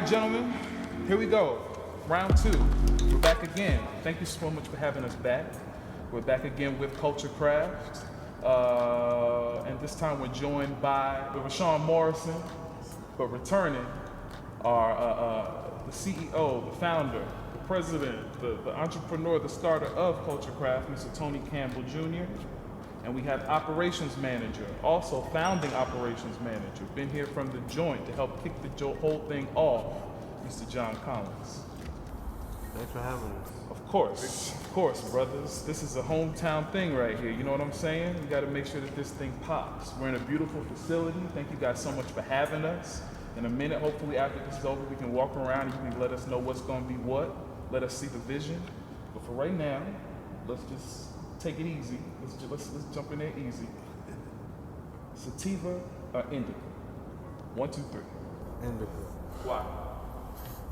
and gentlemen, here we go. Round 2. We're back again. Thank you so much for having us back. We're back again with Culture Craft. And this time we're joined by Rashawn Morrison, but returning are the CEO, the founder, the president, the entrepreneur, the starter of Culture Craft, Mr. Tony Campbell Jr. And we have operations manager, also founding operations manager, been here from the joint to help kick the whole thing off, Mr. John Collins. Thanks for having us. Of course, brothers. This is a hometown thing right here. You know what I'm saying? We got to make sure that this thing pops. We're in a beautiful facility. Thank you guys so much for having us. In a minute, hopefully after this is over, we can walk around and you can let us know what's going to be what. Let us see the vision. But for right now, let's just take it easy. Let's jump in there easy. Sativa or indica? 1, 2, 3. Indica. Why?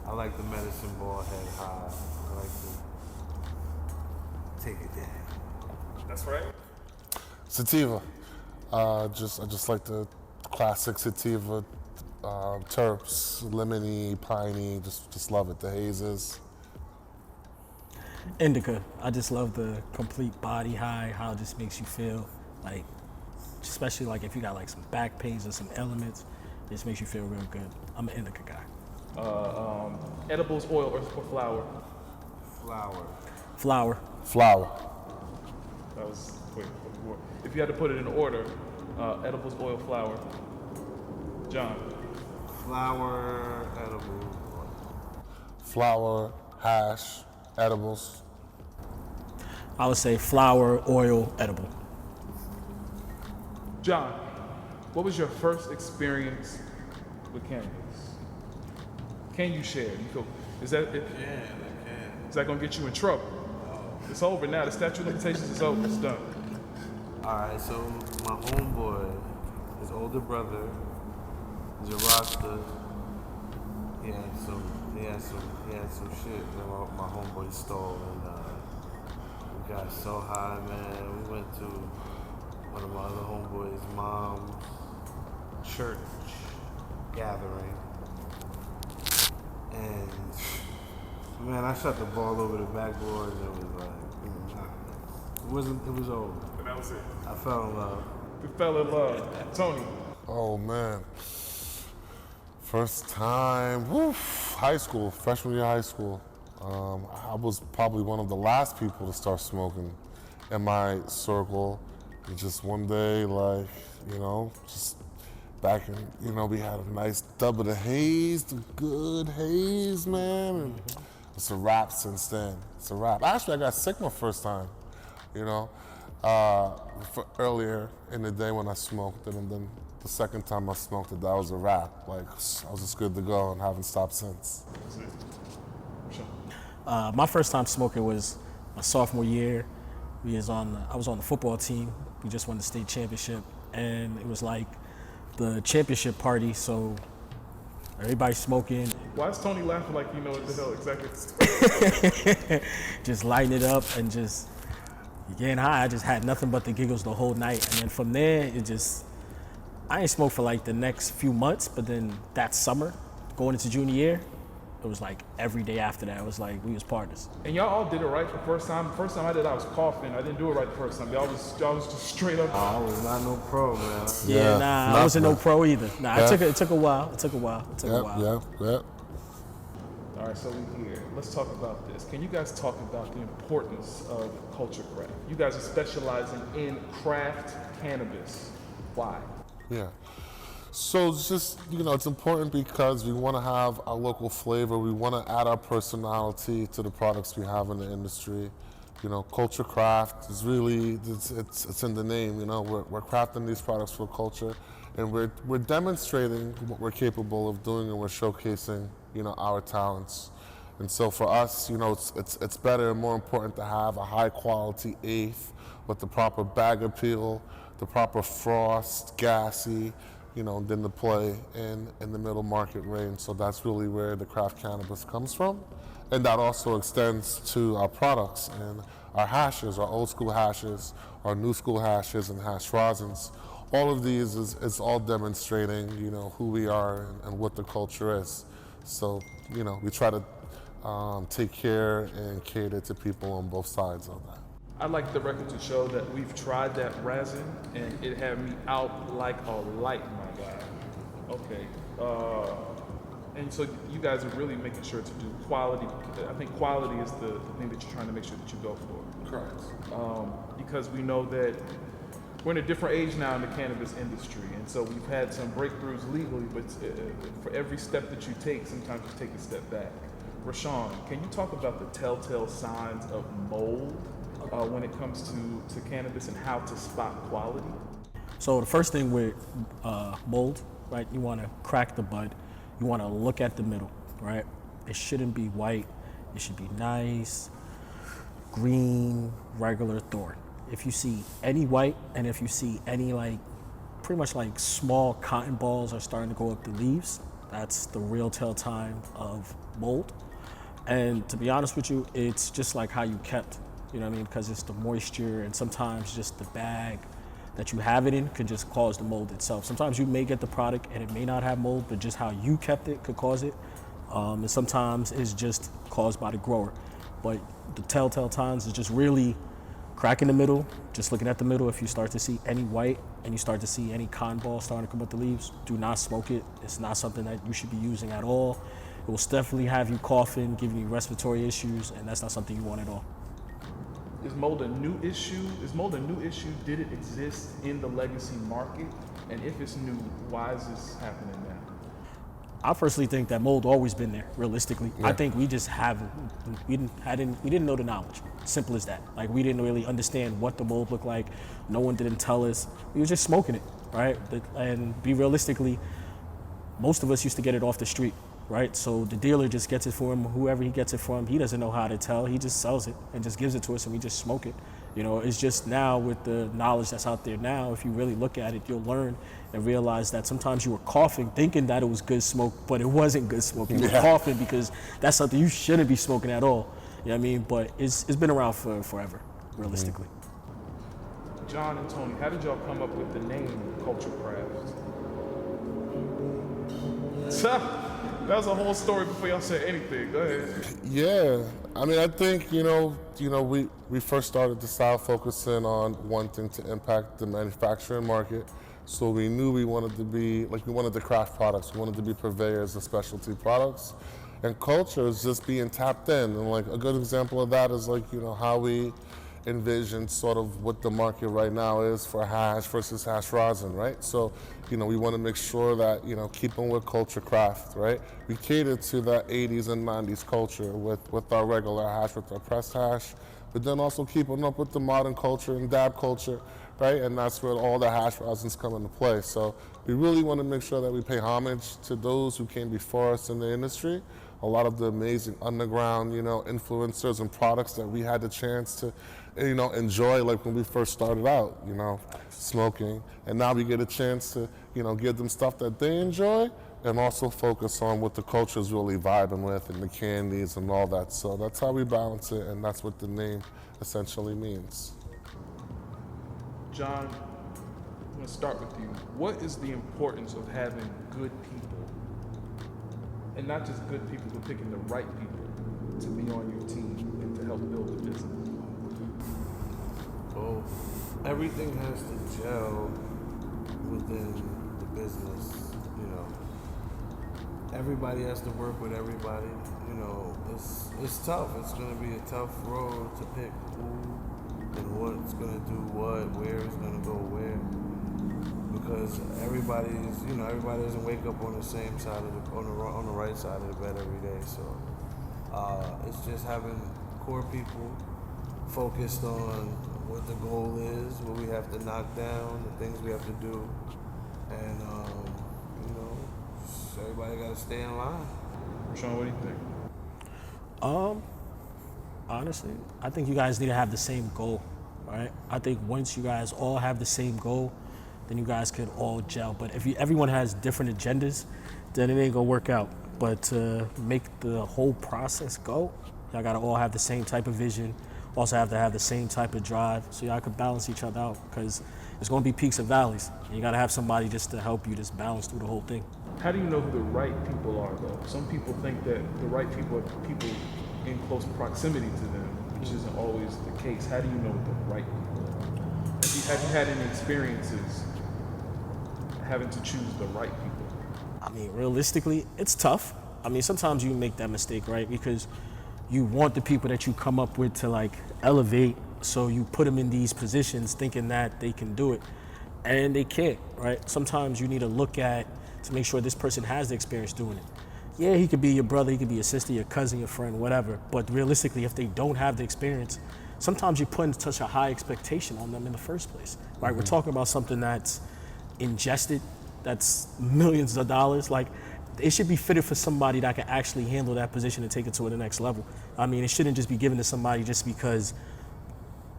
I like the medicine ball head high. I like to take it down. That's right. Sativa. I just like the classic sativa, terps, lemony, piney. Just love it. The hazes. Indica. I just love the complete body high, how it just makes you feel, like, especially like if you got like some back pains or some elements, it just makes you feel real good. I'm an indica guy. Edibles, oil, or flower? Flower. Flower. That was quick. If you had to put it in order, edibles, oil, flower. John. Flower, edible. Flower, hash, edibles. I would say flower, oil, edible. John, what was your first experience with cannabis? Can you share? Is that gonna get you in trouble? It's over now. The statute of limitations is over. It's done. All right, so my homeboy, his older brother, is a Rasta. He had some shit that my homeboy stole, and we got so high, man. We went to one of my other homeboys' mom's church gathering, and man, I shot the ball over the backboard, and it was like, it was over. And that was it. I fell in love. You fell in love. Tony. Oh man. First time, high school, freshman year of high school. I was probably one of the last people to start smoking in my circle. And just one day, like, just back in, we had a nice dub of the haze, the good haze, man. And it's a wrap since then. It's a wrap. Actually, I got sick my first time, earlier in the day when I smoked it, and then the second time I smoked it, that was a wrap. Like, I was just good to go and haven't stopped since. My first time smoking was my sophomore year. I was on the football team. We just won the state championship, and it was like the championship party, so everybody's smoking. Why is Tony laughing like you know what the hell exactly? Just lighting it up and just getting high. I just had nothing but the giggles the whole night, and then from there, I ain't smoked for like the next few months, but then that summer, going into junior year, it was like every day after that, it was like we was partners. And y'all all did it right the first time. The first time I did, I was coughing. I didn't do it right the first time. Y'all was just straight up. I was not no pro, man. I wasn't no pro either. Yeah. It took a while. Yep. All right, so we're here. Let's talk about this. Can you guys talk about the importance of Culture Craft? You guys are specializing in craft cannabis. Why? Yeah. So it's just, it's important because we want to have our local flavor. We want to add our personality to the products we have in the industry. Culture Craft is really, it's in the name, we're crafting these products for culture, and we're demonstrating what we're capable of doing, and we're showcasing, our talents. And so for us, it's better and more important to have a high quality eighth with the proper bag appeal, the proper frost, gassy, than to play in the middle market range. So that's really where the craft cannabis comes from. And that also extends to our products and our hashes, our old school hashes, our new school hashes and hash rosins. All of these is all demonstrating, who we are and what the culture is. So, we try to take care and cater to people on both sides of that. I'd like the record to show that we've tried that resin and it had me out like a light, my guy. Okay. And so you guys are really making sure to do quality. I think quality is the thing that you're trying to make sure that you go for. Correct. Because we know that we're in a different age now in the cannabis industry, and so we've had some breakthroughs legally, but for every step that you take, sometimes you take a step back. Rashawn, can you talk about the telltale signs of mold when it comes to cannabis and how to spot quality? So the first thing with mold, right? You want to crack the bud. You want to look at the middle, right? It shouldn't be white. It should be nice, green, regular thorn. If you see any white and if you see any pretty much small cotton balls are starting to go up the leaves, that's the real tell time of mold. And to be honest with you, it's just like how you kept, you know what I mean? Because it's the moisture and sometimes just the bag that you have it in can just cause the mold itself. Sometimes you may get the product and it may not have mold, but just how you kept it could cause it. And sometimes it's just caused by the grower. But the telltale signs is just really cracking the middle, just looking at the middle. If you start to see any white and you start to see any cotton balls starting to come up the leaves, do not smoke it. It's not something that you should be using at all. It will definitely have you coughing, giving you respiratory issues, and that's not something you want at all. Is mold a new issue? Did it exist in the legacy market? And if it's new, why is this happening now? I personally think that mold always been there, realistically. Yeah. I think we just we didn't know the knowledge. Simple as that. We didn't really understand what the mold looked like. No one didn't tell us. We were just smoking it, right? And be realistically, most of us used to get it off the street, right? So the dealer just gets it for him, whoever he gets it from, he doesn't know how to tell. He just sells it and just gives it to us and we just smoke it. It's just now with the knowledge that's out there now, if you really look at it, you'll learn and realize that sometimes you were coughing thinking that it was good smoke, but it wasn't good smoke. You were coughing because that's something you shouldn't be smoking at all. You know what I mean? But it's been around for forever, realistically. John and Tony, how did y'all come up with the name Culture Craft? That was a whole story before y'all said anything. Go ahead. Yeah, I think we first started the style focusing on wanting to impact the manufacturing market. So we knew we wanted to be we wanted to craft products. We wanted to be purveyors of specialty products, and culture is just being tapped in. And a good example of that is how we envision sort of what the market right now is for hash versus hash rosin, right? So, we want to make sure that, keeping with culture craft, right? We cater to that 80s and 90s culture with our regular hash, with our pressed hash, but then also keeping up with the modern culture and dab culture, right? And that's where all the hash rosins come into play. So we really want to make sure that we pay homage to those who came before us in the industry. A lot of the amazing underground, influencers and products that we had the chance to, enjoy when we first started out, smoking. And now we get a chance to, give them stuff that they enjoy and also focus on what the culture is really vibing with and the candies and all that. So that's how we balance it, and that's what the name essentially means. John, I'm going to start with you. What is the importance of having good people? And not just good people, but picking the right people to be on your team and to help build the business. Well, everything has to gel within the business, Everybody has to work with everybody, It's tough. It's going to be a tough road to pick who and what's going to do what, where it's going to go where. Because everybody doesn't wake up on the same side of on the right side of the bed every day. So it's just having core people focused on what the goal is, what we have to knock down, the things we have to do, and just everybody got to stay in line. Rashawn, what do you think? Honestly, I think you guys need to have the same goal, right? I think once you guys all have the same goal, then you guys could all gel. But if everyone has different agendas, then it ain't gonna work out. But to make the whole process go, y'all gotta all have the same type of vision, also have to have the same type of drive, so y'all can balance each other out, because there's gonna be peaks and valleys. And you gotta have somebody just to help you just balance through the whole thing. How do you know who the right people are, though? Some people think that the right people are people in close proximity to them, which isn't always the case. How do you know what the right people are? Have you had any experiences having to choose the right people? I mean, realistically, it's tough. I mean, sometimes you make that mistake, right? Because you want the people that you come up with to like elevate, so you put them in these positions thinking that they can do it, and they can't, right? Sometimes you need to look at to make sure this person has the experience doing it. Yeah, he could be your brother, he could be your sister, your cousin, your friend, whatever. But realistically, if they don't have the experience, sometimes you're putting such a high expectation on them in the first place, right? We're talking about something that's ingested, that's millions of dollars. Like, it should be fitted for somebody that can actually handle that position and take it to the next level. I mean, it shouldn't just be given to somebody just because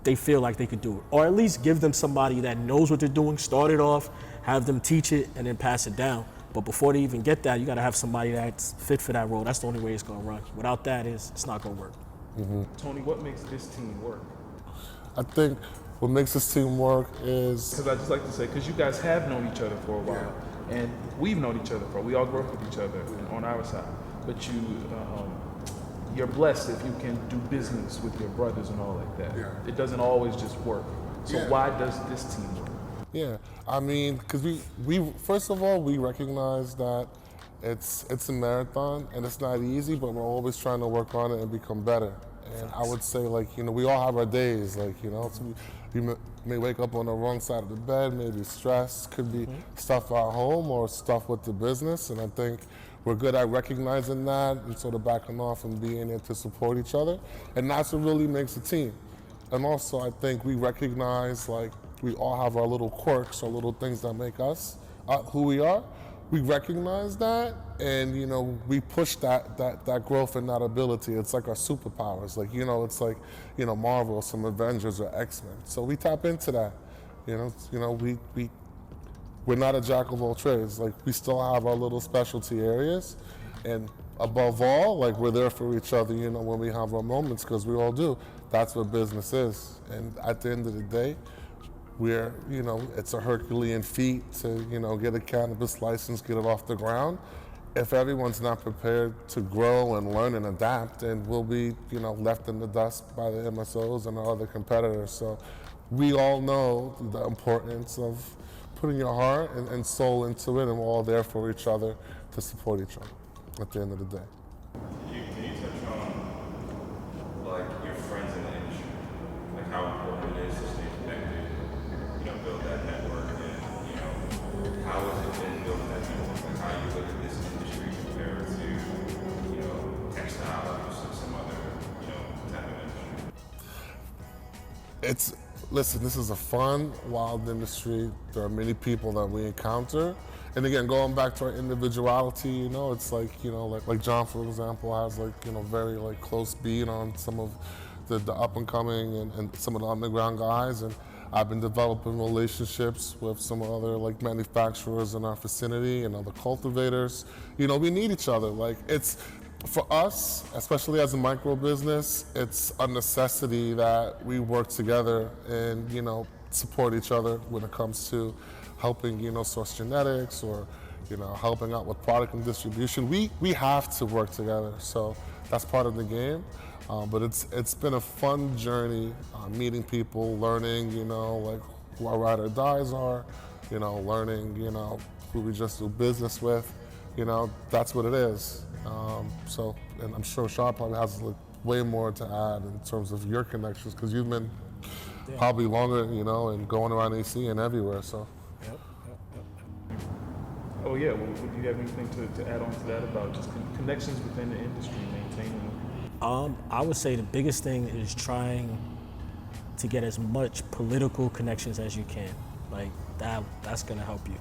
they feel like they could do it. Or at least give them somebody that knows what they're doing, start it off, have them teach it, and then pass it down. But before they even get that, you gotta have somebody that's fit for that role. That's the only way it's gonna run. Without that, it's not gonna work. Tony, what makes this team work? I think what makes this team work is Because I just like to say, because you guys have known each other for a while, and we've known each other for. We all grew up with each other on our side. But you're blessed if you can do business with your brothers and all like that. Yeah. It doesn't always just work. So Yeah. why does this team work? yeah. I mean, because we first of all we recognize that it's a marathon and it's not easy, but we're always trying to work on it and become better. And I would say, like, we all have our days, like, so we may wake up on the wrong side of the bed, maybe stress, could be stuff at home or stuff with the business. And I think we're good at recognizing that and sort of backing off and being there to support each other. And that's what really makes a team. And also, I think we recognize, like, we all have our little quirks or little things that make us who we are. We recognize that, and we push that growth and that ability. It's like our superpowers. Like, it's like Marvel, some Avengers or X-Men. So we tap into that. We're not a jack of all trades. Like, we still have our little specialty areas, and above all, like, we're there for each other. When we have our moments, because we all do. That's what business is. And at the end of the day, we're, it's a Herculean feat to, get a cannabis license, get it off the ground. If everyone's not prepared to grow and learn and adapt, then we'll be, left in the dust by the MSOs and our other competitors. So we all know the importance of putting your heart and soul into it, and we're all there for each other to support each other at the end of the day. Can you touch on, like, your friends in the industry, like how important it is to stay connected, build that network, and how has it been building that network? Like, how you look at this industry compared to textiles or some other type of industry? Listen, this is a fun, wild industry. There are many people that we encounter. And again, going back to our individuality, it's like, like John, for example, has very close beat on some of the up and coming and some of the underground guys. And I've been developing relationships with some other manufacturers in our vicinity and other cultivators. We need each other. Like, it's, for us, especially as a micro business, it's a necessity that we work together and, support each other when it comes to helping, source genetics or, helping out with product and distribution. We have to work together, so that's part of the game. But it's been a fun journey, meeting people, learning, who our ride or dies are, learning, who we just do business with. That's what it is. And I'm sure Shaw probably has way more to add in terms of your connections, because you've been probably longer, and going around AC and everywhere. So. Oh yeah, well, do you have anything to add on to that about just connections within the industry, maintaining them? I would say the biggest thing is trying to get as much political connections as you can. Like, that's gonna help you,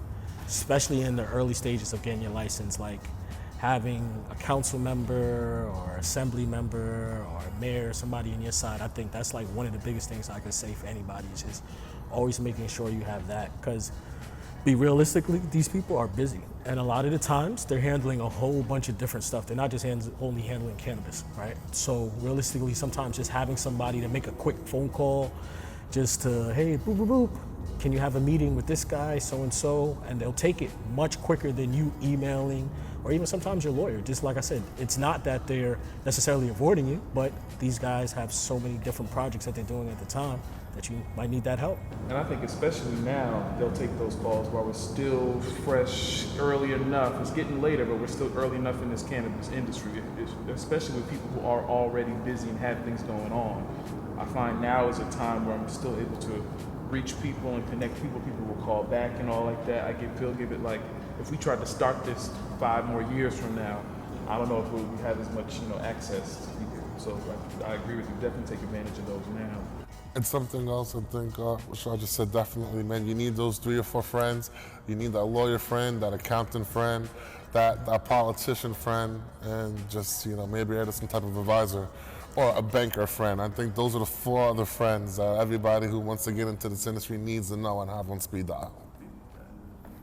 especially in the early stages of getting your license. Like, having a council member or assembly member or a mayor, somebody on your side, I think that's like one of the biggest things I could say for anybody, is just always making sure you have that. Because be realistically, these people are busy, and a lot of the times they're handling a whole bunch of different stuff. They're not just only handling cannabis, right? So realistically, sometimes just having somebody to make a quick phone call, just to, hey, boop, boop, boop, can you have a meeting with this guy, so-and-so, and they'll take it much quicker than you emailing, or even sometimes your lawyer. Just like I said, it's not that they're necessarily avoiding you, but these guys have so many different projects that they're doing at the time that you might need that help. And I think especially now, they'll take those calls while we're still fresh, early enough. It's getting later, but we're still early enough in this cannabis industry, especially with people who are already busy and have things going on. I find now is a time where I'm still able to reach people and connect people. People will call back and all like that. Feel give it like, if we tried to start this 5 more years from now, I don't know if we have as much, access to people. So I agree with you. Definitely take advantage of those now. And something else I think, which I just said definitely, man, you need those 3 or 4 friends. You need that lawyer friend, that accountant friend, that politician friend, and just, maybe add some type of advisor or a banker friend. I think those are the 4 other friends that everybody who wants to get into this industry needs to know and have on speed dial.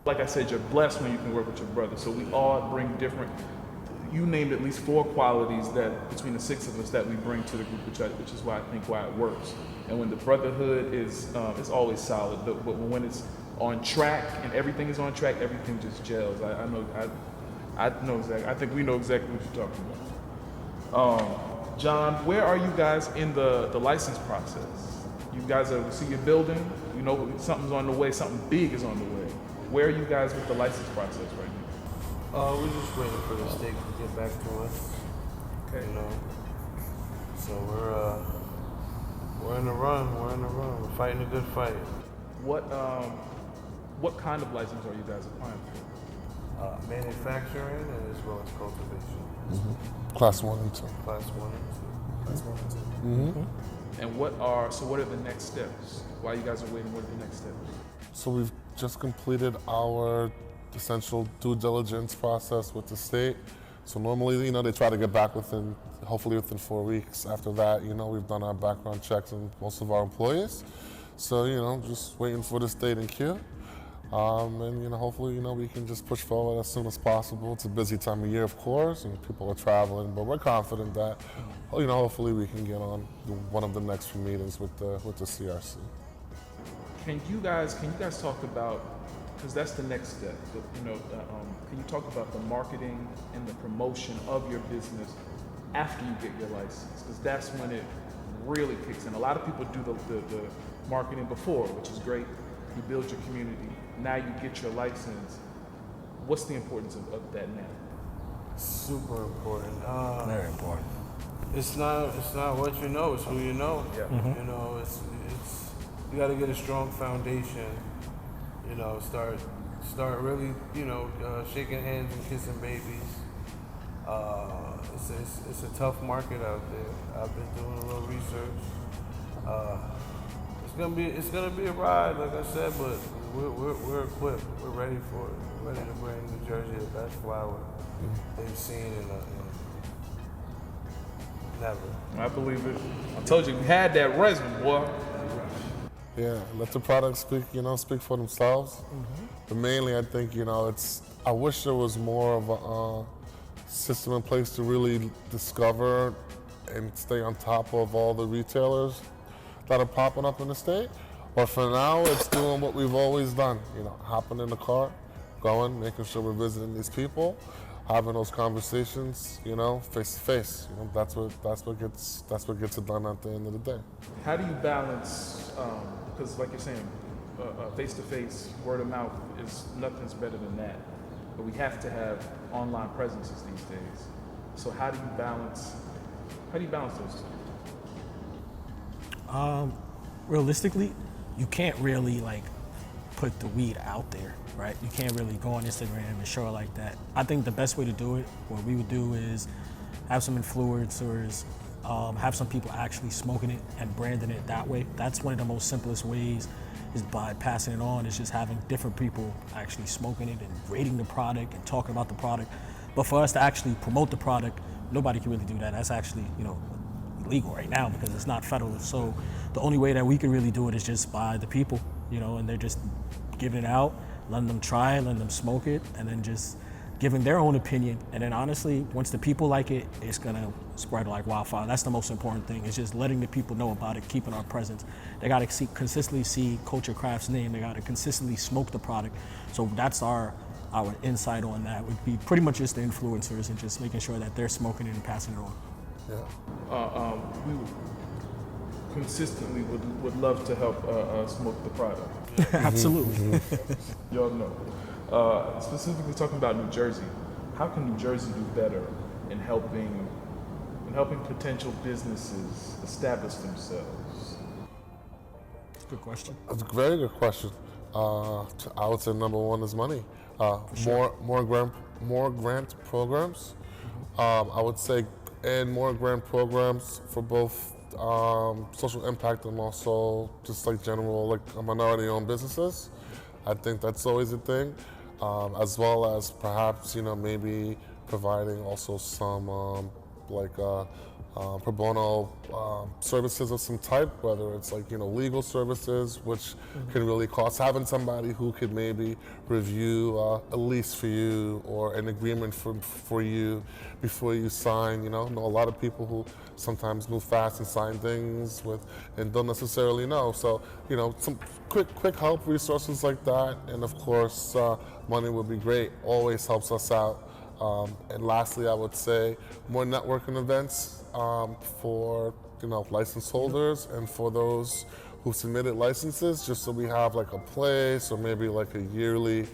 Like I said, you're blessed when you can work with your brother. So we all bring different, you named at least 4 qualities that between the 6 of us that we bring to the group, which is why it works. And when the brotherhood is, it's always solid. But when it's on track and everything is on track, everything just gels. I know exactly. I think we know exactly what you're talking about. John, where are you guys in the license process? You guys see your building. You know something's on the way. Something big is on the way. Where are you guys with the license process right now? We're just waiting for the state to get back to us. Okay. So we're in the run. We're fighting a good fight. What kind of license are you guys applying for? Manufacturing and as well as cultivation. Mm-hmm. Class 1 and 2. Class 1 and 2. Class 1 and 2. Mm-hmm. And what are the next steps? While you guys are waiting, what are the next steps? So we've just completed our essential due diligence process with the state. So normally, they try to get back hopefully within 4 weeks. After that, we've done our background checks on most of our employees. So, just waiting for the state in queue. And, hopefully, we can just push forward as soon as possible. It's a busy time of year, of course, and people are traveling, but we're confident that, hopefully we can get on one of the next few meetings with the CRC. Can you guys talk about, because that's the next step, can you talk about the marketing and the promotion of your business after you get your license? Because that's when it really kicks in. A lot of people do the marketing before, which is great. You build your community. Now you get your license. What's the importance of that now? Super important. Very important. It's not what you know, it's who you know. Yeah. Mm-hmm. It's you got to get a strong foundation. Start really, shaking hands and kissing babies. It's a tough market out there. I've been doing a little research. It's gonna be a ride, like I said, but we're equipped. We're ready for it. We're ready to bring New Jersey the best flower they've seen in never. I believe it. I told you, we had that resin, boy. Yeah, let the products speak for themselves. Mm-hmm. But mainly, I think, I wish there was more of a system in place to really discover and stay on top of all the retailers that are popping up in the state. But for now, it's doing what we've always done. Hopping in the car, going, making sure we're visiting these people, having those conversations, face to face. That's what gets it done at the end of the day. How do you balance, because like you're saying, face to face, word of mouth is nothing's better than that. But we have to have online presences these days. So how do you balance those two? Realistically, you can't really put the weed out there, right? You can't really go on Instagram and show it like that. I think the best way to do it, what we would do is have some influencers, have some people actually smoking it and branding it that way. That's one of the most simplest ways, is by passing it on, is just having different people actually smoking it and rating the product and talking about the product. But for us to actually promote the product, nobody can really do that. That's actually, illegal right now because it's not federal. So the only way that we can really do it is just by the people, and they're just giving it out, letting them try it, letting them smoke it, and then just giving their own opinion, and then honestly, once the people like it, it's gonna spread like wildfire. That's the most important thing. It's just letting the people know about it, keeping our presence. They gotta consistently see Culture Craft's name. They gotta consistently smoke the product. So that's our insight on that. Would be pretty much just the influencers and just making sure that they're smoking it and passing it on. Yeah. We would consistently would love to help smoke the product. Absolutely. Y'all know. Specifically talking about New Jersey, how can New Jersey do better in helping potential businesses establish themselves? Good question. That's a very good question. I would say number one is money. More grant programs. I would say, and more grant programs for both social impact and also just like general like minority-owned businesses. I think that's always a thing, as well as perhaps maybe providing also some pro bono services of some type, whether it's like legal services, which can really cost. Having somebody who could maybe review a lease for you or an agreement for you before you sign. Know a lot of people who sometimes move fast and sign things and don't necessarily know. So some quick help resources like that, and of course money would be great. Always helps us out. And lastly, I would say more networking events for license holders and for those who submitted licenses, just so we have like a place or maybe like a yearly,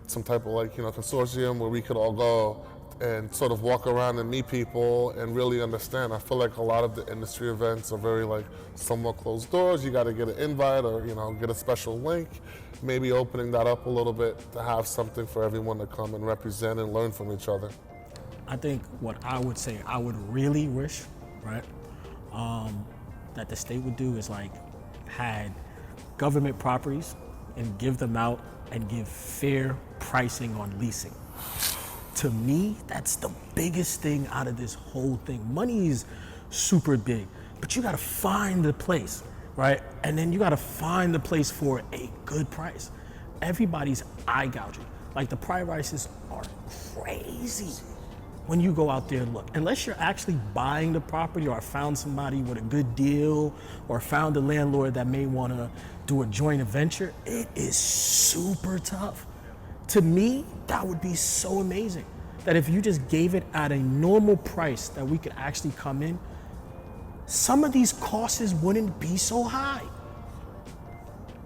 some type of consortium where we could all go and sort of walk around and meet people and really understand. I feel like a lot of the industry events are very somewhat closed doors. You got to get an invite or get a special link. Maybe opening that up a little bit to have something for everyone to come and represent and learn from each other. I think what I would say I would really wish, right, that the state would do is had government properties and give them out and give fair pricing on leasing. To me, that's the biggest thing out of this whole thing. Money is super big, but you gotta find the place, right? And then you gotta find the place for a good price. Everybody's eye gouging. The prices are crazy when you go out there and look. Unless you're actually buying the property or found somebody with a good deal or found a landlord that may wanna do a joint venture, it is super tough. To me, that would be so amazing. That if you just gave it at a normal price that we could actually come in, some of these costs wouldn't be so high.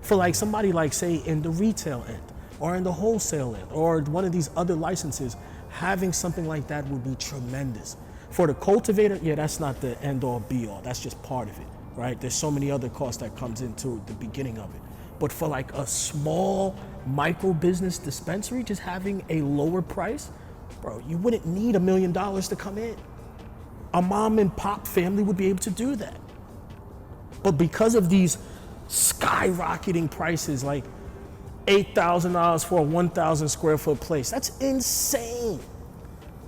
For somebody say in the retail end or in the wholesale end or one of these other licenses, having something like that would be tremendous. For the cultivator, yeah, that's not the end all be all. That's just part of it, right? There's so many other costs that comes into the beginning of it. But for a small micro business dispensary, just having a lower price, bro, you wouldn't need $1 million to come in. A mom and pop family would be able to do that. But because of these skyrocketing prices, $8,000 for a 1,000 square foot place, that's insane.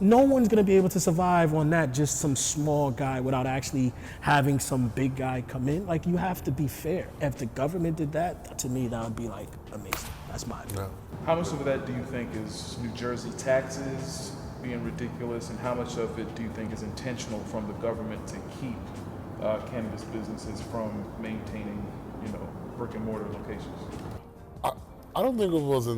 No one's gonna be able to survive on that, just some small guy without actually having some big guy come in. You have to be fair. If the government did that, to me, that would be amazing. That's my opinion. How much of that do you think is New Jersey taxes being ridiculous, and how much of it do you think is intentional from the government to keep cannabis businesses from maintaining, brick and mortar locations? I don't think it was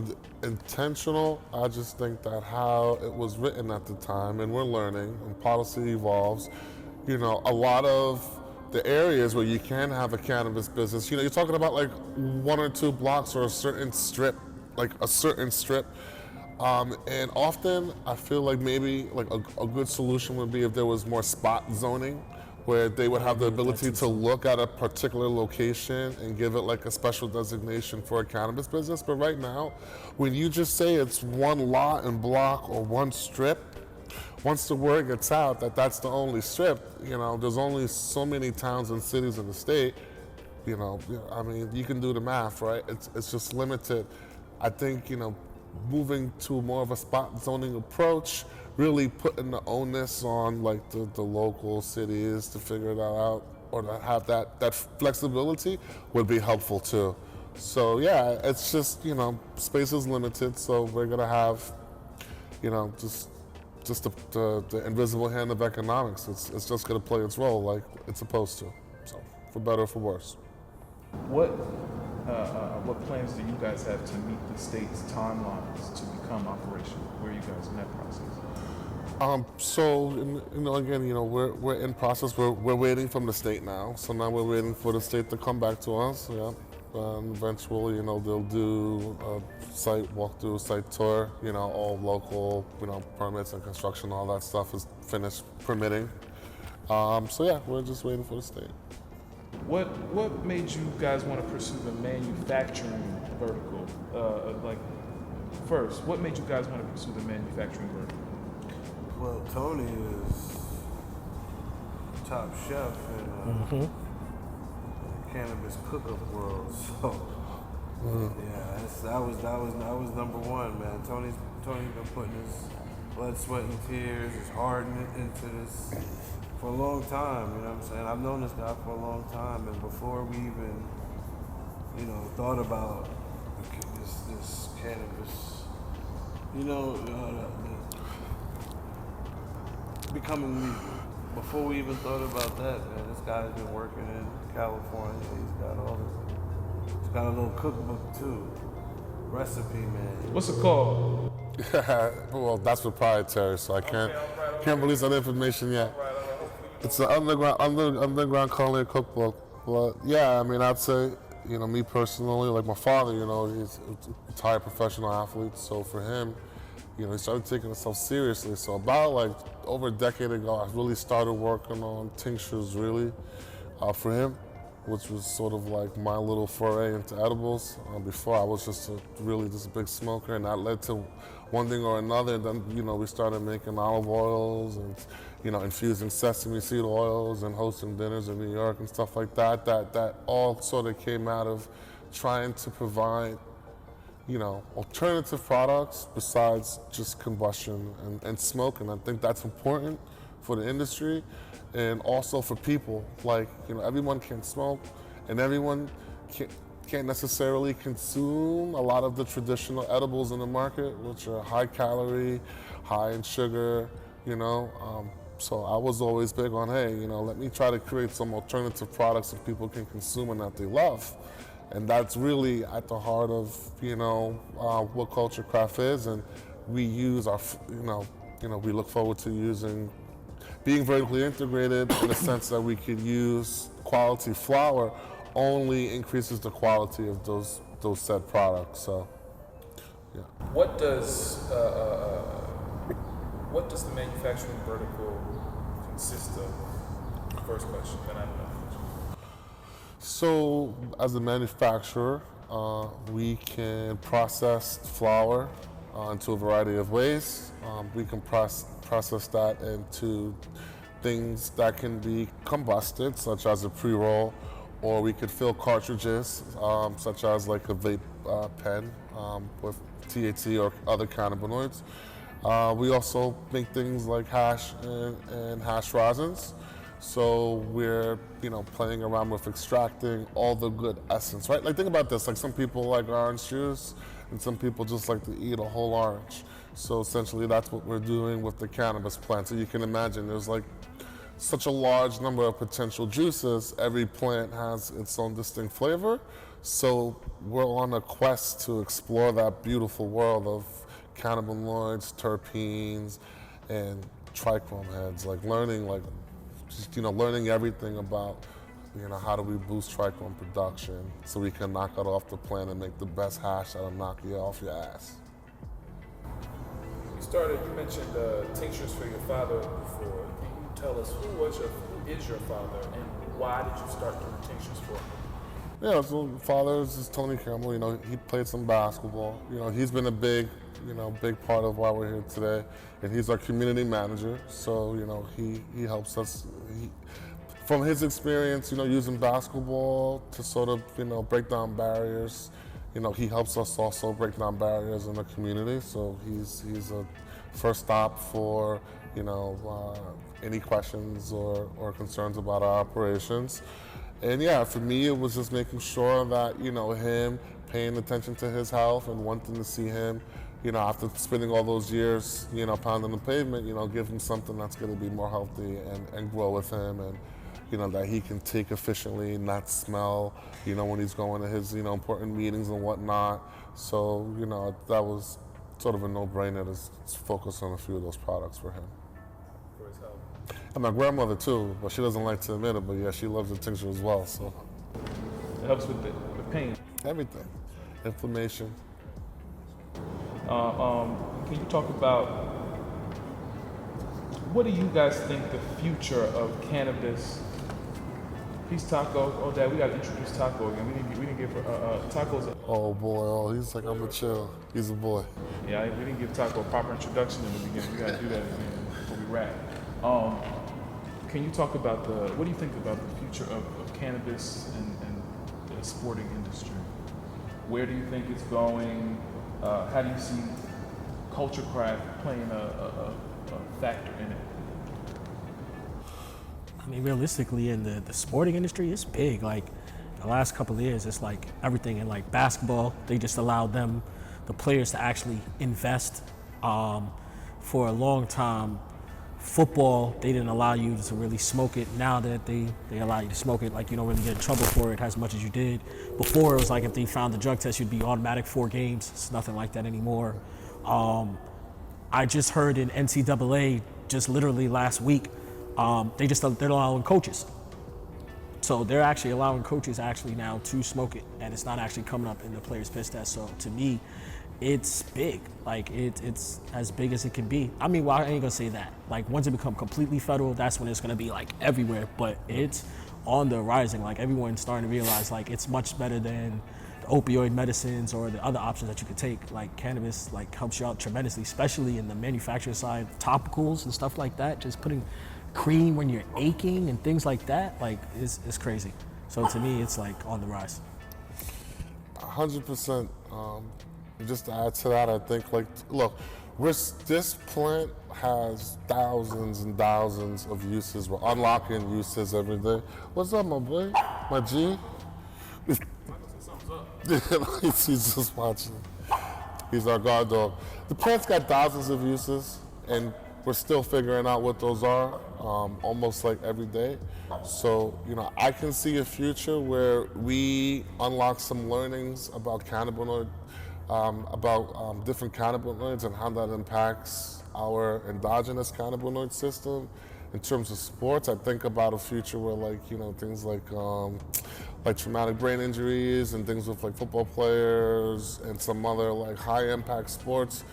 intentional. I just think that how it was written at the time, and we're learning, and policy evolves. A lot of the areas where you can have a cannabis business, you're talking about 1 or 2 blocks or a certain strip, and often I feel maybe a good solution would be if there was more spot zoning, where they would have the ability to look at a particular location and give it a special designation for a cannabis business. But right now, when you just say it's one lot and block or one strip, once the word gets out that that's the only strip, there's only so many towns and cities in the state, you can do the math, right? It's just limited. I think, moving to more of a spot zoning approach, really putting the onus on the local cities to figure that out or to have that flexibility would be helpful too. So yeah, it's just, space is limited, so we're gonna have just the invisible hand of economics. It's just going to play its role like it's supposed to. So, for better or for worse. What plans do you guys have to meet the state's timelines to become operational? Where are you guys in that process? We're in process. We're waiting from the state now. So now we're waiting for the state to come back to us. Yeah. And eventually, they'll do a site walkthrough, site tour. All local, permits and construction, all that stuff is finished permitting. We're just waiting for the state. What made you guys want to pursue the manufacturing vertical? First, what made you guys want to pursue the manufacturing vertical? Well, Tony is top chef in the cannabis cook-up world, so that was number one, man. Tony's been putting his blood, sweat, and tears, his heart into this for a long time. You know what I'm saying? I've known this guy for a long time, and before we even, thought about this cannabis, becoming legal. Before we even thought about that, man, this guy's been working in California. He's got a little cookbook too. Recipe, man. What's it called? Well, that's proprietary, so I can't release that information yet. It's an underground culinary cookbook. But yeah, I'd say, me personally, like my father, he's a retired professional athlete. So for him, he started taking himself seriously. So about over a decade ago, I really started working on tinctures really for him, which was sort of like my little foray into edibles. Before I was just a big smoker, and that led to one thing or another. And then, we started making olive oils and, infusing sesame seed oils and hosting dinners in New York and stuff like that. That all sort of came out of trying to provide, alternative products besides just combustion and smoke. And I think that's important for the industry and also for people. Everyone can smoke and everyone can't necessarily consume a lot of the traditional edibles in the market, which are high calorie, high in sugar, So I was always big on, hey, let me try to create some alternative products that people can consume and that they love. And that's really at the heart of, what Culture Craft is. And we use our, we look forward to being vertically integrated in the sense that we could use quality flower only increases the quality of those said products. So, yeah. What does the manufacturing vertical consist of? First question, then I have another question. So, as a manufacturer, we can process flower into a variety of ways. We can process that into things that can be combusted, such as a pre-roll, or we could fill cartridges, such as like a vape pen with THC or other cannabinoids. We also make things like hash and hash resins. So we're, playing around with extracting all the good essence, right? Think about this, some people like orange juice and some people just like to eat a whole orange. So essentially that's what we're doing with the cannabis plant. So you can imagine there's such a large number of potential juices. Every plant has its own distinct flavor. So we're on a quest to explore that beautiful world of cannabinoids, terpenes, and trichome heads. Learning everything about, how do we boost trichome production so we can knock it off the plant and make the best hash that'll knock you off your ass. You mentioned tinctures for your father before. Can you tell us who is your father and why did you start doing tinctures for him? Yeah, so father is Tony Campbell. He played some basketball. He's been a big part of why we're here today. And he's our community manager. So, he helps us. From his experience, using basketball to sort of, break down barriers, he helps us also break down barriers in the community. So he's a first stop for, any questions or concerns about our operations. And yeah, for me, it was just making sure that, him paying attention to his health and wanting to see him, after spending all those years, pounding the pavement, give him something that's going to be more healthy and grow with him, and that he can take efficiently, not smell, when he's going to his, important meetings and whatnot. So, that was sort of a no-brainer to focus on a few of those products for him. For his health. And my grandmother too, but she doesn't like to admit it, but yeah, she loves the tincture as well, so. It helps with the pain. Everything. Inflammation. Can you talk about what do you guys think the future of cannabis? Peace Taco. Oh, Dad, we got to introduce Taco again. We didn't give Taco's. Oh boy, he's like, I'm a chill. He's a boy. Yeah, we didn't give Taco a proper introduction in the beginning. We got to do that again before we wrap. Can you talk about what do you think about the future of cannabis and the sporting industry? Where do you think it's going? How do you see culture craft playing a factor in it? I mean, realistically, in the sporting industry, it's big. Like, the last couple of years, it's like everything. In like basketball, they just allowed the players to actually invest. For a long time, football, they didn't allow you to really smoke it. Now that they allow you to smoke it, like, you don't really get in trouble for it as much as you did. Before, it was like if they found the drug test, you'd be automatic 4 games. It's nothing like that anymore. I just heard in NCAA, just literally last week, they're allowing coaches. So they're actually allowing coaches actually now to smoke it, and it's not actually coming up in the player's piss test. So to me, it's big. Like, it's as big as it can be. I mean, well, I ain't gonna say that. Like, once it become completely federal, that's when it's gonna be like everywhere. But it's on the rising. Like, everyone's starting to realize like it's much better than the opioid medicines or the other options that you could take. Like, cannabis like helps you out tremendously, especially in the manufacturing side, topicals and stuff like that. Just putting cream when you're aching and things like that, like, it's crazy. So to me, it's like on the rise. 100%. Just to add to that, I think, like, look, this plant has thousands and thousands of uses. We're unlocking uses every day. What's up, my boy? My G? He's just watching. He's our guard dog. The plant's got thousands of uses, and we're still figuring out what those are, almost like every day. So, I can see a future where we unlock some learnings about cannabinoid, about different cannabinoids and how that impacts our endogenous cannabinoid system. In terms of sports, I think about a future where, like, things like traumatic brain injuries and things with like football players and some other like high impact sports.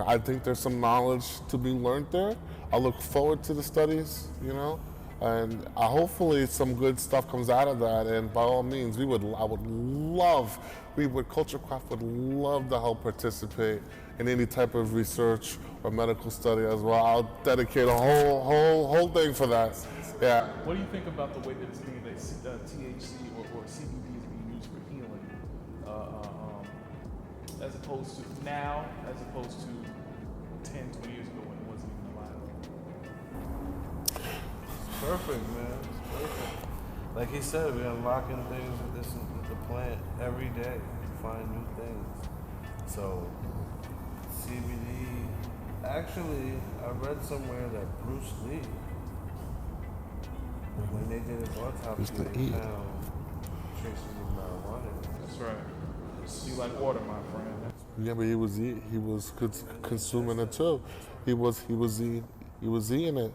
I think there's some knowledge to be learned there. I look forward to the studies, and hopefully some good stuff comes out of that. And by all means, Culture Craft would love to help participate in any type of research or medical study as well. I'll dedicate a whole thing for that. Yeah. What do you think about the way that it's being that THC or CBD is being used for healing, as opposed to 10, 20 years ago when it wasn't even allowed? It's perfect, man. It's perfect. Like he said, we're unlocking things with the plant every day to find new things. So CBD, actually, I read somewhere that Bruce Lee, when they did his autopsy, they found traces of marijuana. That's right. You like water, my friend. Yeah, but he was consuming it too. He was eating it.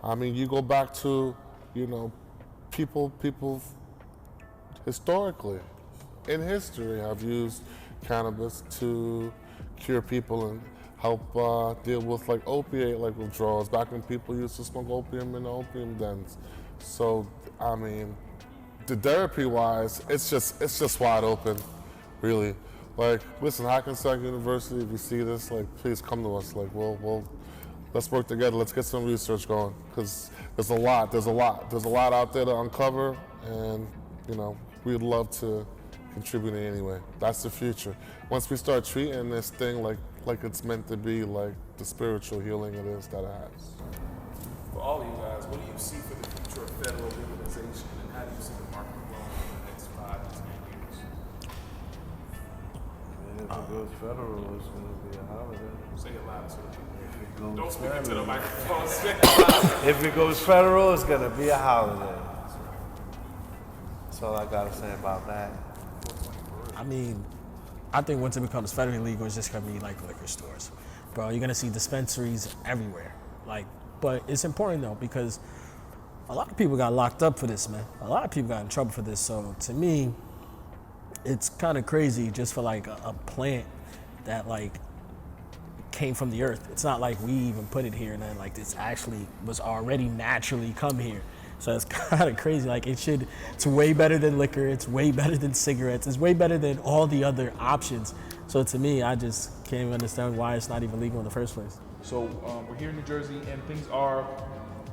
I mean, you go back to, people historically, in history, have used cannabis to cure people and help deal with like opiate like withdrawals. Back when people used to smoke opium in the opium dens. So I mean, the therapy wise, it's just wide open, really. Like, listen, Hackensack University, if you see this, like, please come to us. Like, we'll let's work together. Let's get some research going, because there's a lot out there to uncover, and we'd love to contribute in any way. That's the future. Once we start treating this thing like it's meant to be, like the spiritual healing it is that it has. For all of you guys, what do you see for the future of federal legalization, and how do you see the market growing in the next 5 to 10 years? It If it goes federal, it's gonna be a holiday. Say it loud so that If it don't goes speak into the federal, microphone. Speak loud. if it goes federal, it's gonna be a holiday. That's all I gotta say about that. I mean, I think once it becomes federally legal, it's just gonna be like liquor stores. Bro, you're gonna see dispensaries everywhere. Like, but it's important though, because a lot of people got locked up for this, man. A lot of people got in trouble for this. So to me, it's kind of crazy just for like a plant that like came from the earth. It's not like we even put it here and then like this actually was already naturally come here. So it's kind of crazy. Like it's way better than liquor. It's way better than cigarettes. It's way better than all the other options. So to me, I just can't even understand why it's not even legal in the first place. So we're here in New Jersey, and things are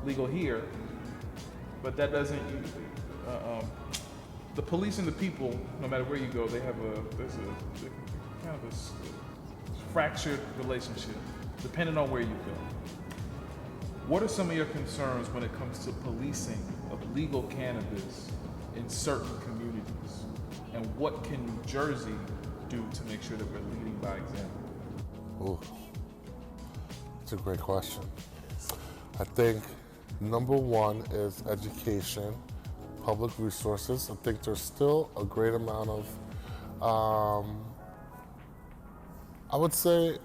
legal here, but that doesn't. The police and the people, no matter where you go, there's a kind of a fractured relationship, depending on where you go. What are some of your concerns when it comes to policing of legal cannabis in certain communities? And what can New Jersey do to make sure that we're leading by example? Ooh, that's a great question. I think number one is education, public resources. I think there's still a great amount of, I would say,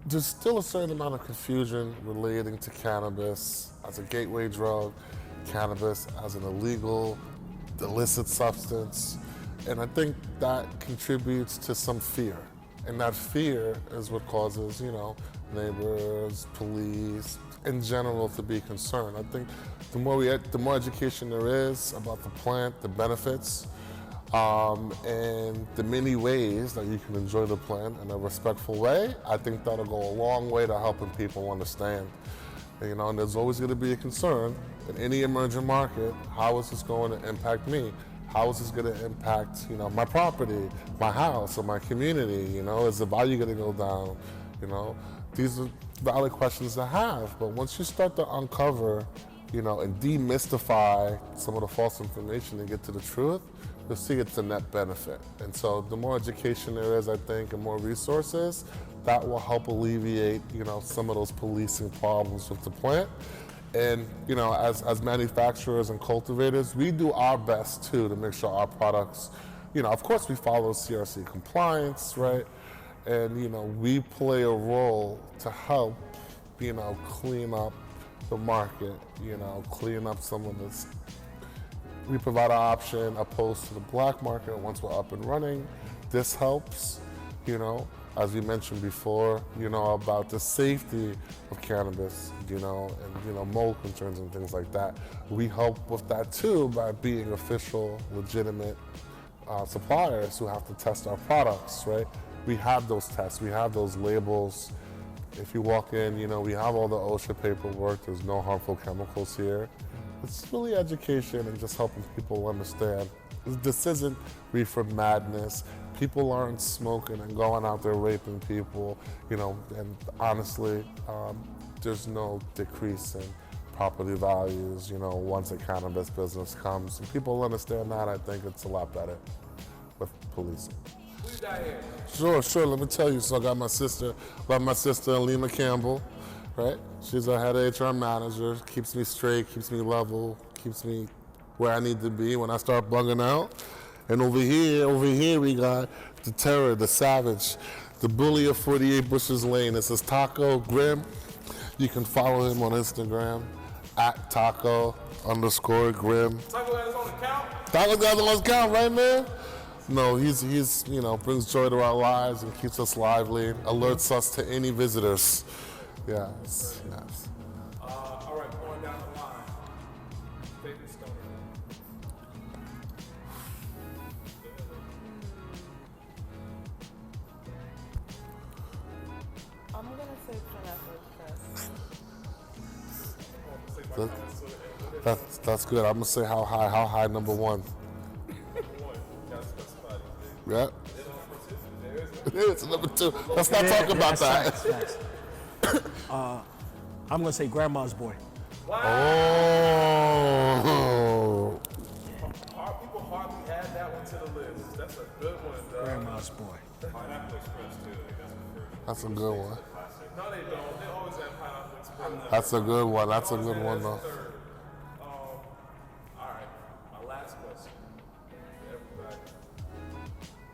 there's still a certain amount of confusion relating to cannabis as a gateway drug, cannabis as an illegal, illicit substance. And I think that contributes to some fear. And that fear is what causes, neighbors, police, in general to be concerned. I think the more education there is about the plant, the benefits, and the many ways that you can enjoy the plant in a respectful way, I think that'll go a long way to helping people understand. And there's always going to be a concern in any emerging market. How is this going to impact me? How is this going to impact, my property, my house, or my community? Is the value going to go down? These are valid questions to have. But once you start to uncover, and demystify some of the false information and get to the truth, you'll see it's a net benefit. And so the more education there is, I think, and more resources, that will help alleviate, some of those policing problems with the plant. And, as manufacturers and cultivators, we do our best too to make sure our products, of course we follow CRC compliance, right? And, we play a role to help, clean up the market, clean up some of this. We provide an option opposed to the black market once we're up and running. This helps, as we mentioned before, about the safety of cannabis, and, mold concerns and things like that. We help with that too by being official, legitimate suppliers who have to test our products, right? We have those tests, we have those labels. If you walk in, we have all the OSHA paperwork, there's no harmful chemicals here. It's really education and just helping people understand. This isn't reefer madness. People aren't smoking and going out there raping people, and honestly, there's no decrease in property values, once a cannabis business comes. And people understand that, I think it's a lot better with policing. Who you got here? Sure, let me tell you. So I got my sister, Alima Campbell, right? She's our head HR manager, keeps me straight, keeps me level, keeps me where I need to be when I start bugging out. And over here we got the terror, the savage, the bully of 48 Bushes Lane. This is Taco Grim. You can follow him on Instagram at Taco_Grim. Taco got us on the count? Taco got us on the count, right, man? No, he's brings joy to our lives and keeps us lively, alerts us to any visitors. Yes. All right, going down the line. Favorite stoner. I'm gonna say pineapple first. That's good. I'm gonna say how high number one. Yeah. It is number two. Let's not talk about that. Facts. I'm gonna say Grandma's Boy. Oh. People hardly add that one to the list. That's a good one. this boy. Pineapple Express too. Like that's the first. That's a good one. No, they don't. They always have pineapple express. That's a good one. That's a good one, though. All right, my last question for everybody.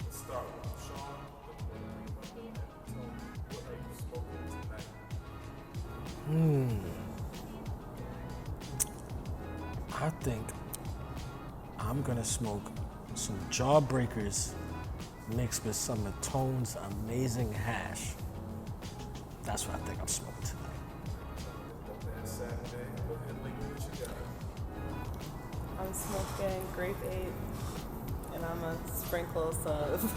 Let's start with Sean. What are you smoking tonight? I think I'm gonna smoke some Jawbreakers mixed with some of Tone's amazing hash. That's what I think I'm smoking tonight. That's Saturday. Go ahead, Link, what you got? I'm smoking grape ape, and I'm gonna sprinkle some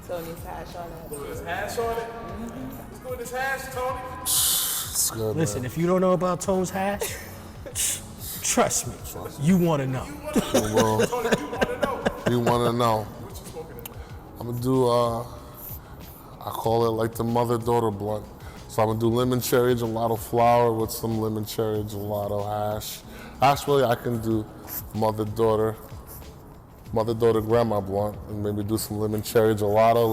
Tony's hash on it. Put his hash on it? Let's go with this hash, Tony. It's good, Listen, man. if you don't know about Tone's hash, trust me, you want to know. Well, Tony, you want to know. you want to know. What you smoking tonight? I'm going to do, I call it like the mother-daughter blunt. So I'm going to do lemon cherry gelato flower with some lemon cherry gelato hash. Actually, I can do mother-daughter grandma blunt and maybe do some lemon cherry gelato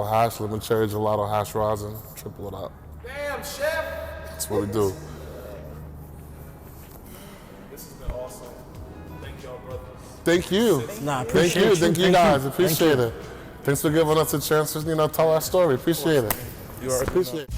hash, lemon cherry gelato hash rosin, triple it up. Damn, chef. That's what we do. This has been awesome. Thank y'all, brothers. Thank you. Nah, Thank appreciate you. Thank you guys. Thank Appreciate it. Thanks for giving us a chance to, tell our story. Appreciate it. You are appreciate it.